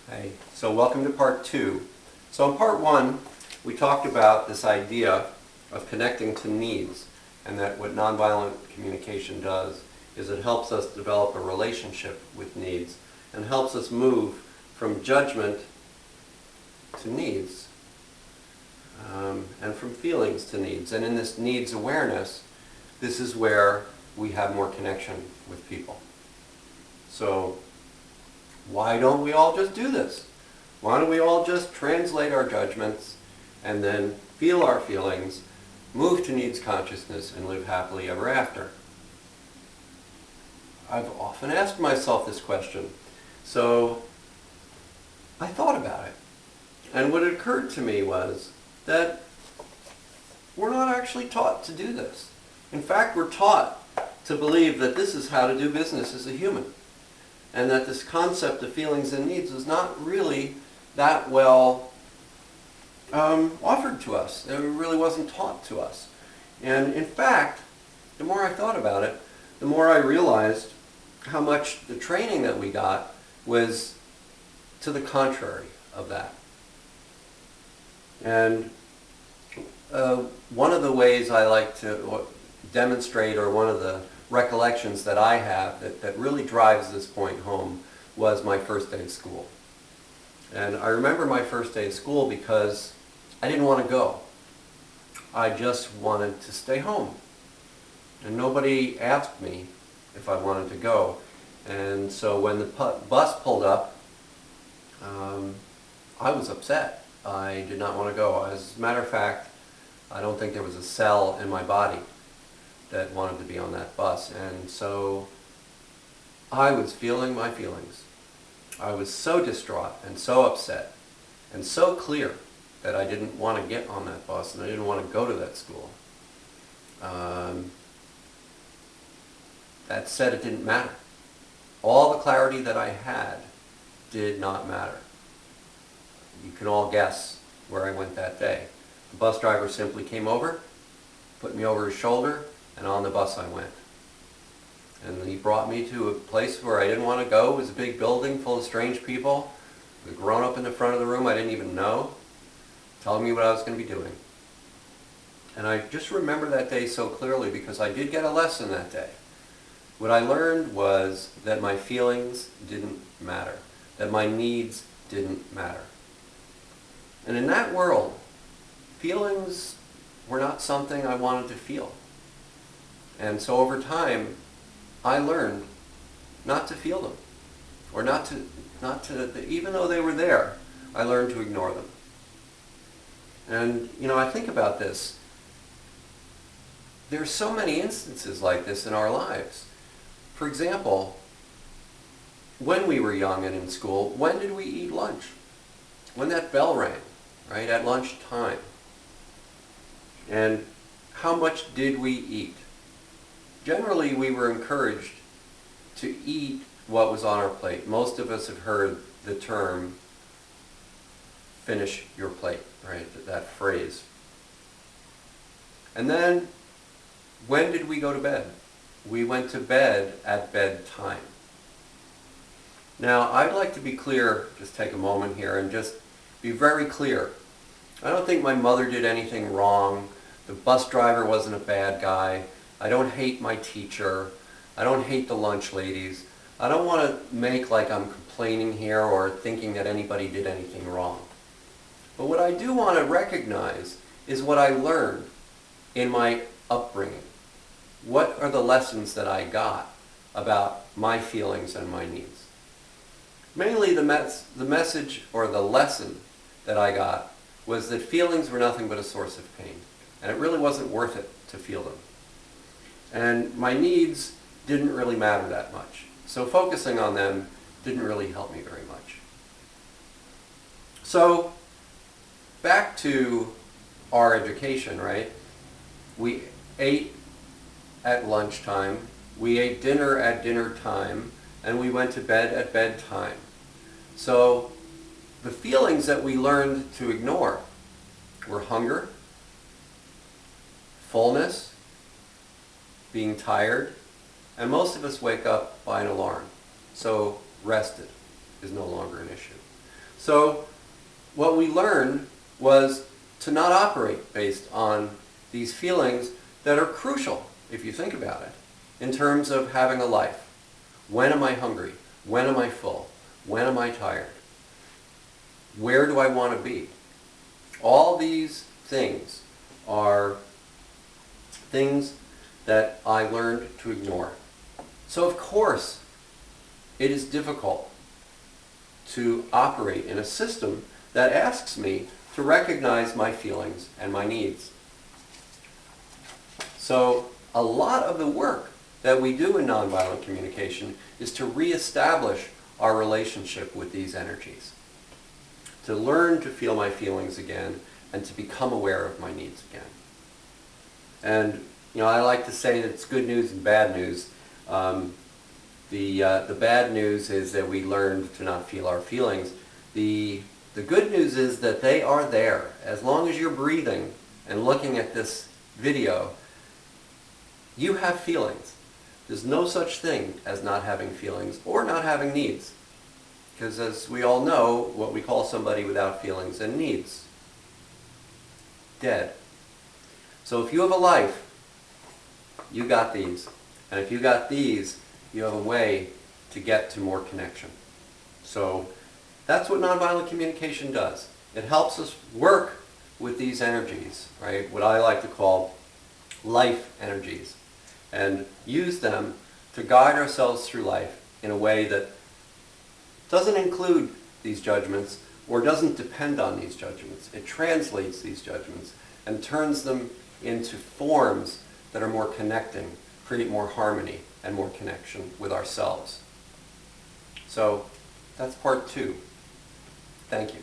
Hey, so welcome to part 2. So in part 1, we talked about this idea of connecting to needs, and that what nonviolent communication does is it helps us develop a relationship with needs and helps us move from judgment to needs and from feelings to needs. And in this needs awareness, this is where we have more connection with people. So why don't we all just do this? Why don't we all just translate our judgments and then feel our feelings, move to needs consciousness, and live happily ever after? I've often asked myself this question, so I thought about it. And what occurred to me was that we're not actually taught to do this. In fact, we're taught to believe that this is how to do business as a human, and that this concept of feelings and needs is not really that well offered to us. It really wasn't taught to us. And in fact, the more I thought about it, the more I realized how much the training that we got was to the contrary of that. And one of the ways I like to demonstrate, or one of the recollections that I have that really drives this point home, was my first day of school. And I remember my first day of school because I didn't want to go. I just wanted to stay home. And nobody asked me if I wanted to go. And so when the bus pulled up, I was upset. I did not want to go. As a matter of fact, I don't think there was a cell in my body that wanted to be on that bus. And so I was feeling my feelings. I was so distraught and so upset and so clear that I didn't want to get on that bus and I didn't want to go to that school. That said, it didn't matter. All the clarity that I had did not matter. You can all guess where I went that day. The bus driver simply came over, put me over his shoulder, and on the bus I went. And he brought me to a place where I didn't want to go. It was a big building full of strange people. The grown-up in the front of the room I didn't even know, telling me what I was going to be doing. And I just remember that day so clearly because I did get a lesson that day. What I learned was that my feelings didn't matter, that my needs didn't matter. And in that world, feelings were not something I wanted to feel. And so over time, I learned not to feel them, or not to, even though they were there, I learned to ignore them. And, I think about this. There's so many instances like this in our lives. For example, when we were young and in school, when did we eat lunch? When that bell rang, right, at lunchtime. And how much did we eat? Generally, we were encouraged to eat what was on our plate. Most of us have heard the term, finish your plate, right, that phrase. And then, when did we go to bed? We went to bed at bedtime. Now, I'd like to be clear, just take a moment here and just be very clear. I don't think my mother did anything wrong. The bus driver wasn't a bad guy. I don't hate my teacher. I don't hate the lunch ladies. I don't want to make like I'm complaining here or thinking that anybody did anything wrong. But what I do want to recognize is what I learned in my upbringing. What are the lessons that I got about my feelings and my needs? Mainly the message or the lesson that I got was that feelings were nothing but a source of pain. And it really wasn't worth it to feel them. And my needs didn't really matter that much. So focusing on them didn't really help me very much. So back to our education, right? We ate at lunchtime, we ate dinner at dinner time, and we went to bed at bedtime. So the feelings that we learned to ignore were hunger, fullness, being tired, and most of us wake up by an alarm. So rested is no longer an issue. So what we learned was to not operate based on these feelings that are crucial, if you think about it, in terms of having a life. When am I hungry? When am I full? When am I tired? Where do I want to be? All these things are things that I learned to ignore. So of course, it is difficult to operate in a system that asks me to recognize my feelings and my needs. So a lot of the work that we do in nonviolent communication is to reestablish our relationship with these energies, to learn to feel my feelings again and to become aware of my needs again. And I like to say that it's good news and bad news. The bad news is that we learned to not feel our feelings. The good news is that they are there. As long as you're breathing and looking at this video, you have feelings. There's no such thing as not having feelings or not having needs. Because as we all know, what we call somebody without feelings and needs, dead. So if you have a life, you got these. And if you got these, you have a way to get to more connection. So that's what nonviolent communication does. It helps us work with these energies, right? What I like to call life energies, and use them to guide ourselves through life in a way that doesn't include these judgments or doesn't depend on these judgments. It translates these judgments and turns them into forms that are more connecting, create more harmony and more connection with ourselves. So that's part 2. Thank you.